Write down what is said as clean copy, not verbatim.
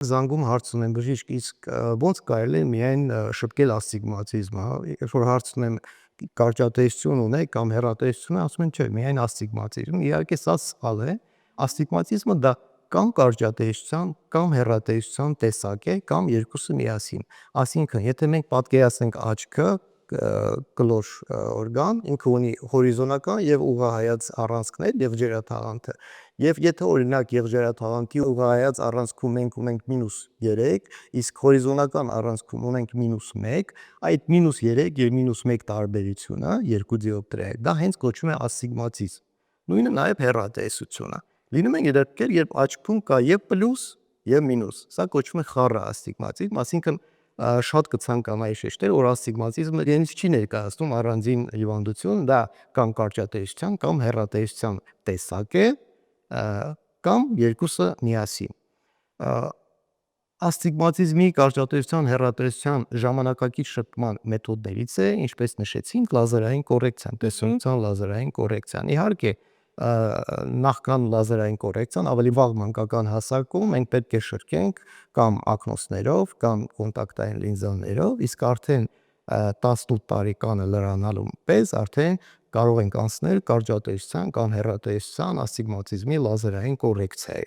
Զանգում հարց ունեմ բժիշկ, իսկ ո՞նց կարելի է միայն շտկել ասթիգմատիզմը, հա, երբ որ հարցնում եմ կարճատեսություն ունեք կամ հեռատեսություն, ասում են չէ, միայն ասթիգմատիզմ, իհարկե սա սխալ է, ասթիգմատիզմը դա կամ կարճատեսության կամ հեռատեսության տեսակ է կամ երկուսը միասին, այսինքն եթե մենք պատկերացնենք աչքը կլոր օրգան, ինքը ունի հորիզոնական եւ ուղղահայաց առանցքներ եւ ջրաթաղանթը, եւ եթե օրինակ եղջերաթաղանթի ուղղահայաց առանցքում մենք ունենք -3, իսկ հորիզոնական առանցքում ունենք -1, այդ -3 եւ -1 տարբերությունը երկու դիոպտրիայի, դա հենց կոչվում է ասթիգմատիզմ։ Նույնը նաեւ հեռատեսությունը։ Լինում են դեպքեր, երբ աչքում կա եւ պլյուս եւ մինուս, սա կոչվում է խառը ասթիգմատիզմ, այսինքն շատ կցանկանայի շեշտել, որ ասթիգմատիզմը իրենից չի ներկայացնում առանձին հիվանդություն, դա կամ կարճատեսության կամ հեռատեսության տեսակ է, կամ երկուսը միասին։ Ասթիգմատիզմի, կարճատեսության, հեռատեսության ժամանակակից շփման մեթոդներից է, ինչպես նշեցինք, լազերային կոռեկցիան, տեսողության լազերային կոռեկցիան։ Իհարկե, նախքան լազերային կոռեկցիան ավելի վաղ մանկական հասակում մենք պետք է շրկենք կամ ակնոցներով կամ կոնտակտային լինզաներով, իսկ արդեն 18 տարեկանը լրանալուն պես արդեն կարող ենք անցնել կարճատեսության կամ հեռատեսության ասթիգմատիզմի լազերային կոռեկցիայի։